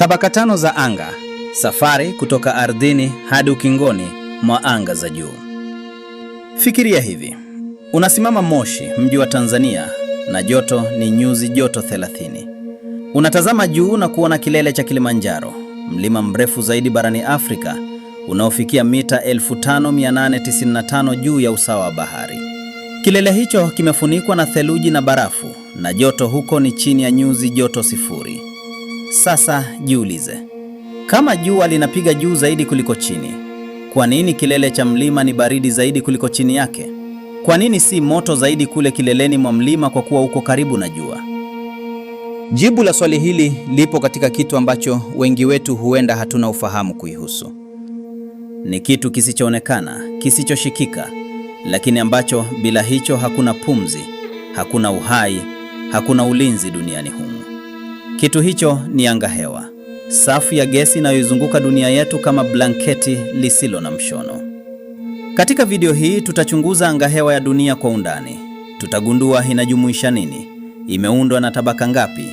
Tabaka 5 za anga, safari kutoka ardhini hadi ukingoni mwa anga za juu. Fikiria hivi, unasimama Moshi, mji wa Tanzania, na joto ni nyuzi joto 30. Unatazama juu na kuona kilele cha Kilimanjaro, mlima mrefu zaidi barani Afrika, unaofikia mita 5895 juu ya usawa wa bahari. Kilele hicho kimefunikwa na theluji na barafu, na joto huko ni chini ya nyuzi joto 0. Sasa jiulize, kama jua linapiga juu zaidi kuliko chini, kwa nini kilele cha mlima ni baridi zaidi kuliko chini yake? Kwa nini si moto zaidi kule kileleni mwa mlima kwa kuwa uko karibu na jua? Jibu la swali hili lipo katika kitu ambacho wengi wetu huenda hatuna ufahamu kuihusu. Ni kitu kisichoonekana, kisichoshikika, lakini ambacho bila hicho hakuna pumzi, hakuna uhai, hakuna ulinzi duniani humu. Kitu hicho ni angahewa, safu ya gesi inayoizunguka dunia yetu kama blanketi lisilo na mshono. Katika video hii tutachunguza angahewa ya dunia kwa undani. Tutagundua inajumuisha nini, imeundwa na tabaka ngapi,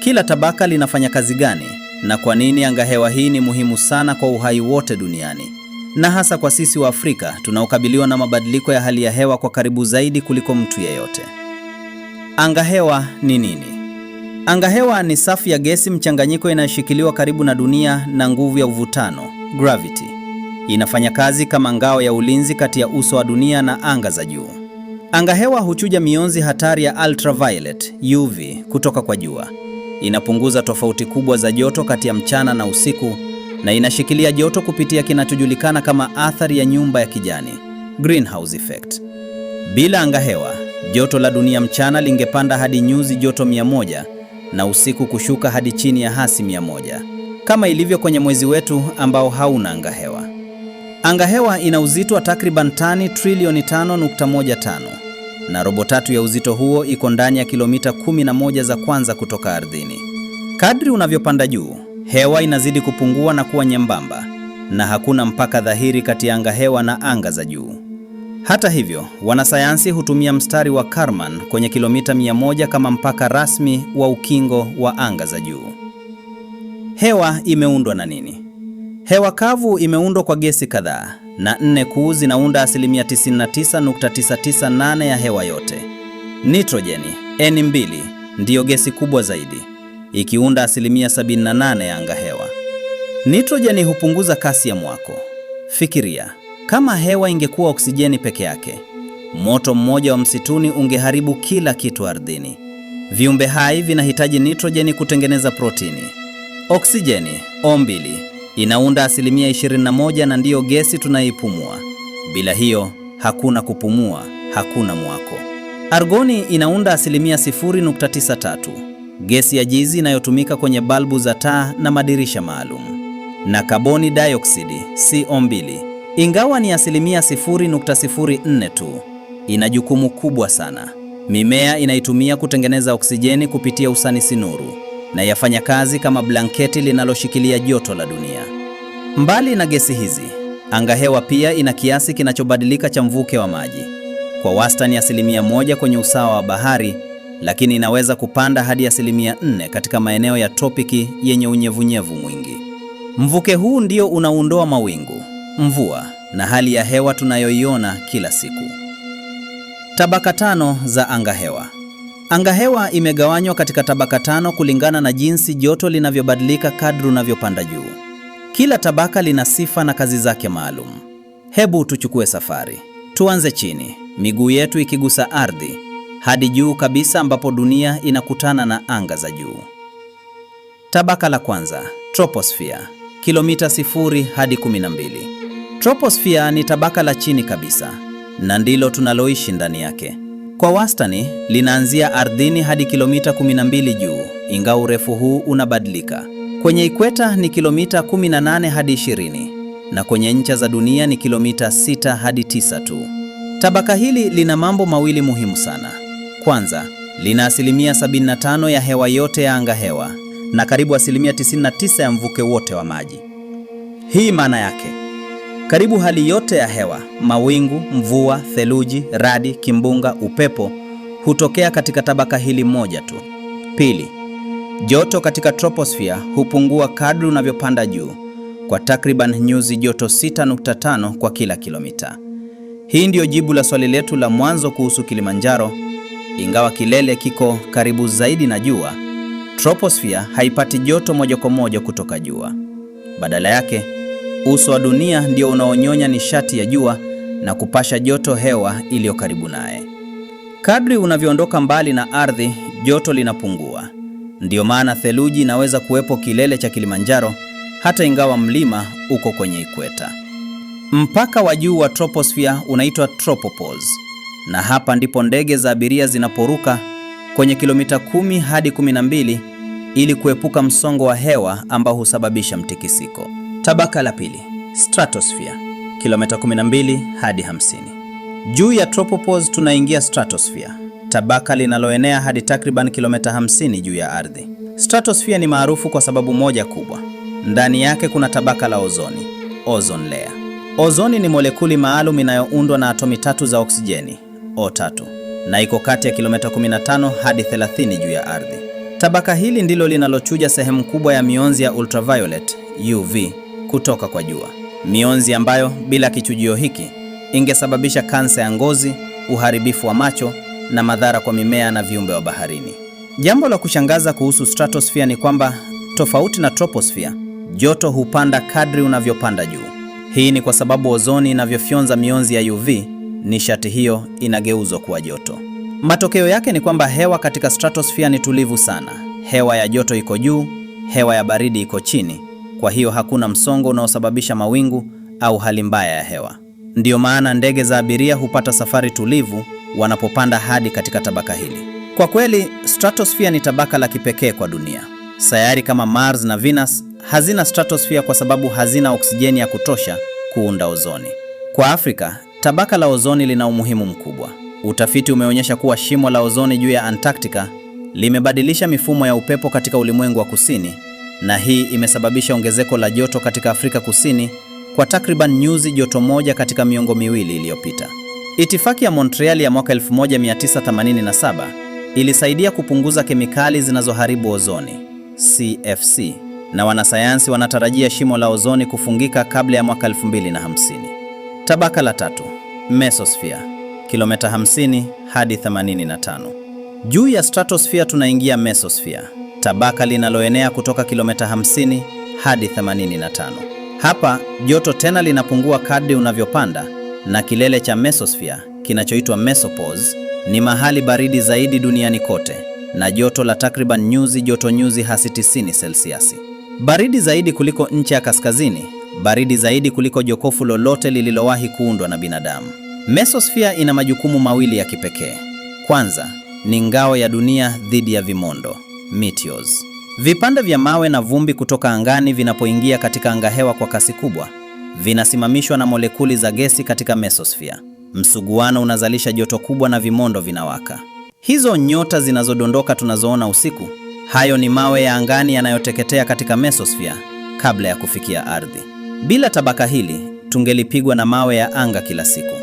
kila tabaka linafanya kazi gani, na kwa nini angahewa hii ni muhimu sana kwa uhai wote duniani, na hasa kwa sisi wa Afrika tunaokabiliwa na mabadiliko ya hali ya hewa kwa karibu zaidi kuliko mtu yeyote. Angahewa ni nini? Angahewa ni safu ya gesi mchanganyiko inayoshikiliwa karibu na dunia na nguvu ya uvutano, gravity. Inafanya kazi kama ngao ya ulinzi kati ya uso wa dunia na anga za juu. Angahewa huchuja mionzi hatari ya ultraviolet, UV, kutoka kwa jua. Inapunguza tofauti kubwa za joto kati ya mchana na usiku, na inashikilia joto kupitia kinachojulikana kama athari ya nyumba ya kijani, greenhouse effect. Bila angahewa, joto la dunia mchana lingepanda hadi nyuzi joto 100 na usiku kushuka hadi chini ya hasi 100, kama ilivyo kwenye mwezi wetu ambao hauna angahewa. Angahewa ina uzito wa takriban tani trilioni 5.15, na robo tatu ya uzito huo iko ndani ya kilomita 11 za kwanza kutoka ardhini. Kadri unavyopanda juu, hewa inazidi kupungua na kuwa nyembamba, na hakuna mpaka dhahiri kati ya angahewa na anga za juu. Hata hivyo, wanasayansi hutumia mstari wa Kármán kwenye kilomita 100 kama mpaka rasmi wa ukingo wa anga za juu. Hewa imeundwa na nini? Hewa kavu imeundwa kwa gesi kadhaa, na 4 kuu zinaunda asilimia 99.998 ya hewa yote. Nitrojeni, N2, ndiyo gesi kubwa zaidi, ikiunda asilimia 78 ya angahewa. Nitrojeni hupunguza kasi ya mwako. Fikiria, kama hewa ingekuwa oksijeni peke yake, moto mmoja wa msituni ungeharibu kila kitu ardhini. Viumbe hai vinahitaji nitrojeni kutengeneza protini. Oksijeni, O2, inaunda asilimia 21 na ndiyo gesi tunayoipumua. Bila hiyo, hakuna kupumua, hakuna mwako. Argoni inaunda asilimia 0.93, gesi ya jizi inayotumika kwenye balbu za taa na madirisha maalum. Na kaboni dioksidi, CO2, ingawa ni asilimia 0.04 tu, ina jukumu kubwa sana. Mimea inaitumia kutengeneza oksijeni kupitia usanisi nuru, na yafanya kazi kama blanketi linaloshikilia joto la dunia. Mbali na gesi hizi, angahewa pia ina kiasi kinachobadilika cha mvuke wa maji, kwa wastani asilimia 1 kwenye usawa wa bahari, lakini inaweza kupanda hadi asilimia 4 katika maeneo ya tropiki yenye unyevunyevu mwingi. Mvuke huu ndio unaondoa mawingu, mvua na hali ya hewa tunayoiona kila siku. Tabaka 5 za angahewa. Angahewa imegawanywa katika tabaka 5 kulingana na jinsi joto linavyobadilika kadri unavyopanda juu. Kila tabaka lina sifa na kazi zake maalum. Hebu tuchukue safari. Tuanze chini, miguu yetu ikigusa ardhi, hadi juu kabisa ambapo dunia inakutana na anga za juu. Tabaka la kwanza, troposphere, kilomita 0 hadi 12. Troposphere ni tabaka la chini kabisa, na ndilo tunaloishi ndani yake. Kwa wastani, linaanzia ardhini hadi kilomita 12 juu, ingawa urefu huu unabadilika. Kwenye ikweta ni kilomita 18 hadi 20, na kwenye ncha za dunia ni kilomita 6 hadi 9 tu. Tabaka hili lina mambo mawili muhimu sana. Kwanza, lina asilimia 75 ya hewa yote ya angahewa, na karibu asilimia 99 ya mvuke wote wa maji. Hii maana yake, karibu hali yote ya hewa, mawingu, mvua, theluji, radi, kimbunga, upepo, hutokea katika tabaka hili moja tu. Pili, Joto katika troposphere hupungua kadri unavyopanda juu kwa takriban nyuzi joto 6.5 kwa kila kilomita. Hii ndiyo jibu la swali letu la mwanzo kuhusu Kilimanjaro. Ingawa kilele kiko karibu zaidi na jua, troposphere haipati joto moja kwa moja kutoka jua. Badala yake, uso wa dunia ndio unaonyonya nishati ya jua na kupasha joto hewa iliyo karibu naye. Kadri unavyoondoka mbali na ardhi, joto linapungua. Ndiyo maana theluji inaweza kuwepo kilele cha Kilimanjaro hata ingawa mlima uko kwenye ikweta. Mpaka wa juu wa troposphere unaitwa tropopause, na hapa ndipo ndege za abiria zinaporuka kwenye kilomita 10 hadi 12 ili kuepuka msongo wa hewa ambao husababisha mtikisiko. Tabaka la pili, stratosphere, kilomita 12 hadi 50. Juu ya tropopause tunaingia stratosphere, tabaka linaloenea hadi takriban kilomita 50 juu ya ardhi. Stratosphere ni maarufu kwa sababu moja kubwa. Ndani yake kuna tabaka la ozoni, ozone layer. Ozoni ni molekuli maalum inayoundwa na atomi tatu za oksijeni, O3, na iko kati ya kilomita 15 hadi 30 juu ya ardhi. Tabaka hili ndilo linalochuja sehemu kubwa ya mionzi ya ultraviolet, UV, kutoka kwa jua. Mionzi ambayo bila kichujio hiki ingesababisha kansa ya ngozi, uharibifu wa macho na madhara kwa mimea na viumbe wa baharini. Jambo la kushangaza kuhusu stratosphere ni kwamba tofauti na troposphere, joto hupanda kadri unavyopanda juu. Hii ni kwa sababu ozoni inavyofyonza mionzi ya UV, nishati hiyo inageuzwa kuwa joto. Matokeo yake ni kwamba hewa katika stratosphere ni tulivu sana. Hewa ya joto iko juu, hewa ya baridi iko chini. Kwa hiyo hakuna msongo unaosababisha mawingu au hali mbaya ya hewa. Ndiyo maana ndege za abiria hupata safari tulivu wanapopanda hadi katika tabaka hili. Kwa kweli, stratosphere ni tabaka la kipekee kwa dunia. Sayari kama Mars na Venus hazina stratosphere kwa sababu hazina oksijeni ya kutosha kuunda ozoni. Kwa Afrika, tabaka la ozoni lina umuhimu mkubwa. Utafiti umeonyesha kuwa shimo la ozoni juu ya Antarctica limebadilisha mifumo ya upepo katika ulimwengu wa kusini, na hii imesababisha ongezeko la joto katika Afrika Kusini kwa takriban nyuzi joto 1 katika miongo miwili iliyopita. Itifaki ya Montreal ya mwaka 1987 ilisaidia kupunguza kemikali zinazoharibu ozoni, CFC, na wanasayansi wanatarajia shimo la ozoni kufungika kabla ya mwaka 2050. Tabaka la tatu, mesosphere, kilomita 50 hadi 85. Juu ya stratosphere tunaingia mesosphere, tabaka linaloenea kutoka kilomita 50 hadi 85. Hapa joto tena linapungua kadri unavyopanda, na kilele cha mesosphere kinachoitwa mesopause ni mahali baridi zaidi duniani kote na joto la takriban nyuzi joto nyuzi hasi 90 Celsius. Baridi zaidi kuliko nchi ya kaskazini, baridi zaidi kuliko jokofu lolote lililowahi kuundwa na binadamu. Mesosphere ina majukumu mawili ya kipekee. Kwanza, ni ngao ya dunia dhidi ya vimondo, meteors. Vipande vya mawe na vumbi kutoka angani vinapoingia katika angahewa kwa kasi kubwa, vinasimamishwa na molekuli za gesi katika mesosphere. Msuguano unazalisha joto kubwa na vimondo vinawaka. Hizo nyota zinazodondoka tunazoona usiku, hayo ni mawe ya angani yanayoteketea katika mesosphere kabla ya kufikia ardhi. Bila tabaka hili, tungelipigwa na mawe ya anga kila siku.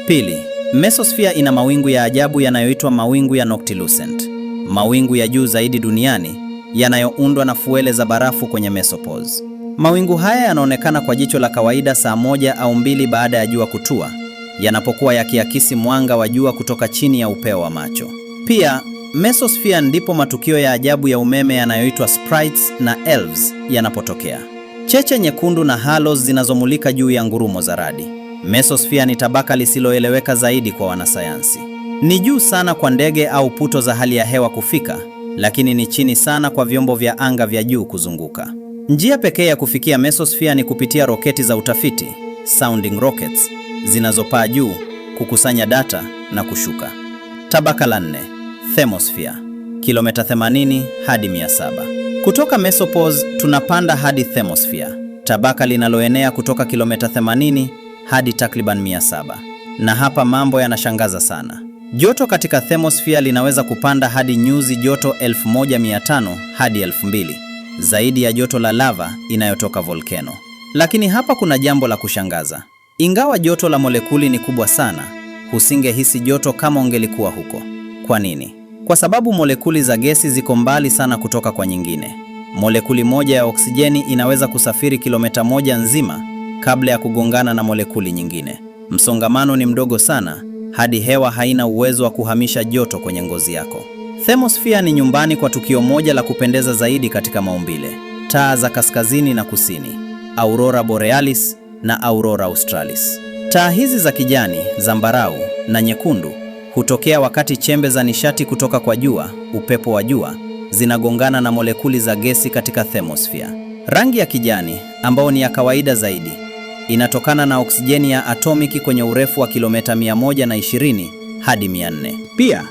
Pili, mesosphere ina mawingu ya ajabu yanayoitwa mawingu ya noctilucent, mawingu ya juu zaidi duniani yanayoundwa na fuele za barafu kwenye mesopause. Mawingu haya yanaonekana kwa jicho la kawaida saa 1 au 2 baada ya jua kutua, yanapokuwa yakiakisi mwanga wa jua kutoka chini ya upeo wa macho. Pia, mesosphere ndipo matukio ya ajabu ya umeme yanayoitwa sprites na elves yanapotokea. Cheche nyekundu na halos zinazomulika juu ya ngurumo za radi. Mesosphere ni tabaka lisiloeleweka zaidi kwa wanasayansi. Ni juu sana kwa ndege au puto za hali ya hewa kufika, lakini ni chini sana kwa vyombo vya anga vya juu kuzunguka. Njia pekee ya kufikia mesosphere ni kupitia roketi za utafiti, sounding rockets, zinazopaa juu, kukusanya data na kushuka. Tabaka la 4, thermosphere, kilomita 80 hadi 700. Kutoka mesopause tunapanda hadi thermosphere, tabaka linaloenea kutoka kilomita 80 hadi takriban 700. Na hapa mambo yanashangaza sana. Joto katika thermosphere linaweza kupanda hadi nyuzi joto 1500 hadi 2000, zaidi ya joto la lava inayotoka volkeno. Lakini hapa kuna jambo la kushangaza. Ingawa joto la molekuli ni kubwa sana, husingehisi joto kama ungelikuwa huko. Kwa nini? Kwa sababu molekuli za gesi ziko mbali sana kutoka kwa nyingine. Molekuli moja ya oksijeni inaweza kusafiri kilomita moja nzima kabla ya kugongana na molekuli nyingine. Msongamano ni mdogo sana hadi hewa haina uwezo wa kuhamisha joto kwenye ngozi yako. Thermosphere ni nyumbani kwa tukio moja la kupendeza zaidi katika maumbile: taa za kaskazini na kusini, Aurora Borealis na Aurora Australis. Taa hizi za kijani, zambarau na nyekundu hutokea wakati chembe za nishati kutoka kwa jua, upepo wa jua, zinagongana na molekuli za gesi katika thermosphere. Rangi ya kijani, ambao ni ya kawaida zaidi, inatokana na oksijeni ya atomiki kwenye urefu wa kilomita 120 hadi 400. Pia,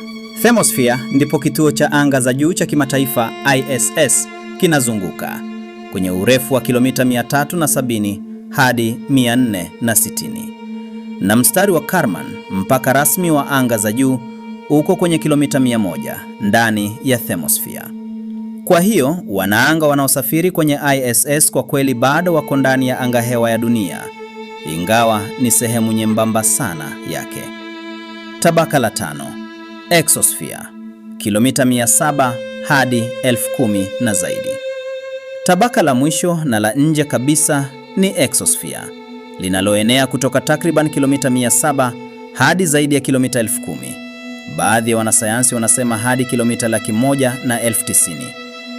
thermosphere ndipo kituo cha anga za juu cha kimataifa ISS kinazunguka kwenye urefu wa kilomita 370 hadi 460. Na mstari wa Kármán, mpaka rasmi wa anga za juu, uko kwenye kilomita 100 ndani ya thermosphere. Kwa hiyo, wanaanga wanaosafiri kwenye ISS kwa kweli bado wako ndani ya angahewa ya dunia, ingawa ni sehemu nyembamba sana yake. Tabaka la 5, exosphere, kilomita 700 hadi 10,000 na zaidi. Tabaka la mwisho na la nje kabisa ni exosphere, linaloenea kutoka takriban kilomita 700 hadi zaidi ya kilomita 10,000. Baadhi ya wanasayansi wanasema hadi kilomita 190,000,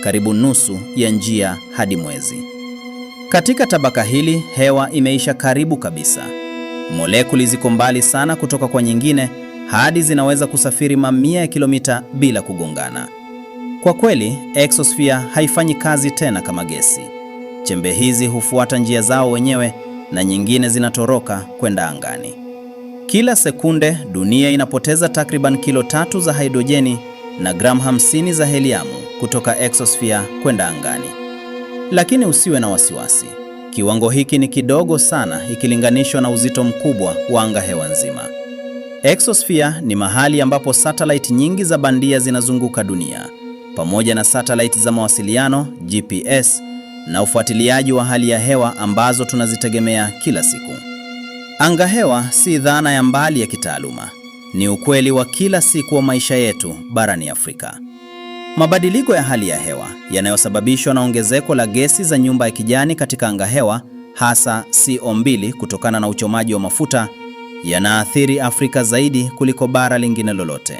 karibu nusu ya njia hadi mwezi. Katika tabaka hili hewa imeisha karibu kabisa. Molekuli ziko mbali sana kutoka kwa nyingine hadi zinaweza kusafiri mamia ya kilomita bila kugongana. Kwa kweli, exosphere haifanyi kazi tena kama gesi. Chembe hizi hufuata njia zao wenyewe na nyingine zinatoroka kwenda angani. Kila sekunde dunia inapoteza takriban kilo 3 za hidrojeni na gramu 50 za heliamu kutoka exosphere kwenda angani. Lakini usiwe na wasiwasi. Kiwango hiki ni kidogo sana ikilinganishwa na uzito mkubwa wa angahewa nzima. Exosphere ni mahali ambapo satellite nyingi za bandia zinazunguka dunia, pamoja na satellite za mawasiliano, GPS, na ufuatiliaji wa hali ya hewa ambazo tunazitegemea kila siku. Angahewa si dhana ya mbali ya kitaaluma. Ni ukweli wa kila siku wa maisha yetu barani Afrika. Mabadiliko ya hali ya hewa yanayosababishwa na ongezeko la gesi za nyumba ya kijani katika angahewa, hasa CO2 kutokana na uchomaji wa mafuta, yanaathiri Afrika zaidi kuliko bara lingine lolote.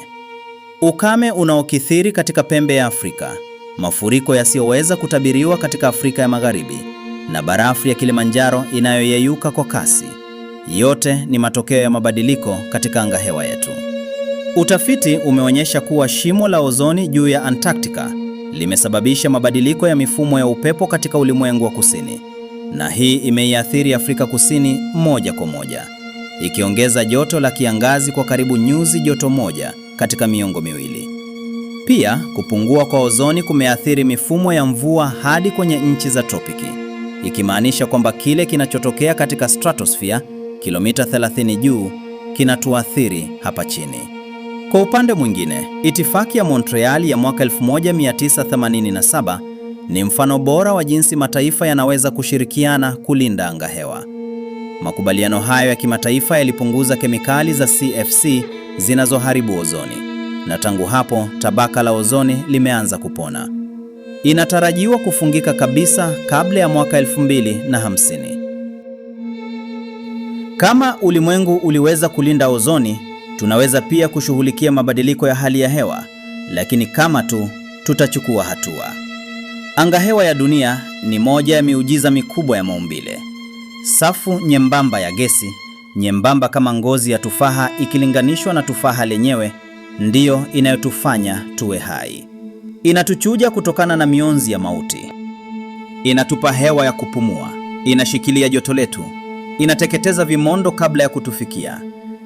Ukame unaokithiri katika pembe ya Afrika, mafuriko yasiyoweza kutabiriwa katika Afrika ya Magharibi, na barafu ya Kilimanjaro inayoyeyuka kwa kasi, yote ni matokeo ya mabadiliko katika angahewa yetu. Utafiti umeonyesha kuwa shimo la ozoni juu ya Antarctica limesababisha mabadiliko ya mifumo ya upepo katika ulimwengu wa kusini, na hii imeiathiri Afrika Kusini moja kwa moja, ikiongeza joto la kiangazi kwa karibu nyuzi joto 1 katika miongo miwili. Pia, kupungua kwa ozoni kumeathiri mifumo ya mvua hadi kwenye nchi za tropiki, ikimaanisha kwamba kile kinachotokea katika stratosphere kilomita 30 juu kinatuathiri hapa chini. Kwa upande mwingine, itifaki ya Montreal ya mwaka 1987 ni mfano bora wa jinsi mataifa yanaweza kushirikiana kulinda angahewa. Makubaliano hayo ya kimataifa yalipunguza kemikali za CFC zinazoharibu ozoni, na tangu hapo tabaka la ozoni limeanza kupona. Inatarajiwa kufungika kabisa kabla ya mwaka 2050. Kama ulimwengu uliweza kulinda ozoni, tunaweza pia kushughulikia mabadiliko ya hali ya hewa, lakini kama tu tutachukua hatua. Angahewa ya dunia ni moja ya miujiza mikubwa ya maumbile. Safu nyembamba ya gesi, nyembamba kama ngozi ya tufaha ikilinganishwa na tufaha lenyewe, ndiyo inayotufanya tuwe hai. Inatuchuja kutokana na mionzi ya mauti. Inatupa hewa ya kupumua, inashikilia joto letu, inateketeza vimondo kabla ya kutufikia,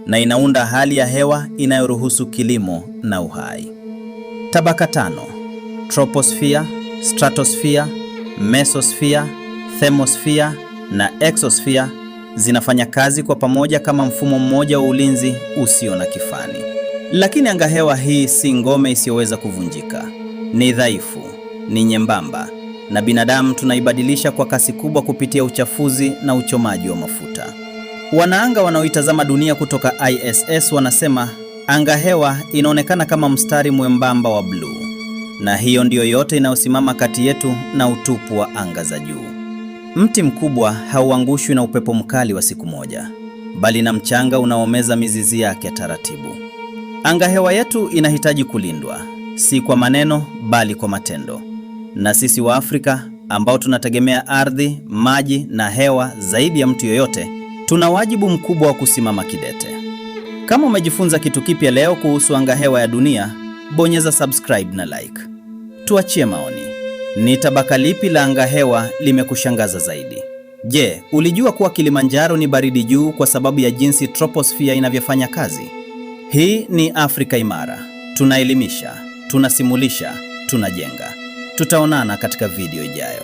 na inaunda hali ya hewa inayoruhusu kilimo na uhai. Tabaka 5: troposphere, stratosphere, mesosphere, thermosphere na exosphere zinafanya kazi kwa pamoja kama mfumo mmoja wa ulinzi usio na kifani. Lakini angahewa hii si ngome isiyoweza kuvunjika. Ni dhaifu, ni nyembamba, na binadamu tunaibadilisha kwa kasi kubwa kupitia uchafuzi na uchomaji wa mafuta. Wanaanga wanaoitazama dunia kutoka ISS wanasema Angahewa inaonekana kama mstari mwembamba wa bluu, na hiyo ndiyo yote inayosimama kati yetu na utupu wa anga za juu. Mti mkubwa hauangushwi na upepo mkali wa siku moja, bali na mchanga unaomeza mizizi yake taratibu. Angahewa yetu inahitaji kulindwa, si kwa maneno bali kwa matendo. Na sisi wa Afrika ambao tunategemea ardhi, maji na hewa zaidi ya mtu yoyote, tuna wajibu mkubwa wa kusimama kidete. Kama umejifunza kitu kipya leo kuhusu angahewa ya dunia, bonyeza subscribe na like. Tuachie maoni. Ni tabaka lipi la angahewa limekushangaza zaidi? Je, ulijua kuwa Kilimanjaro ni baridi juu kwa sababu ya jinsi troposphere inavyofanya kazi? Hii ni Afrika Imara. Tunaelimisha, tunasimulisha, tunajenga. Tutaonana katika video ijayo.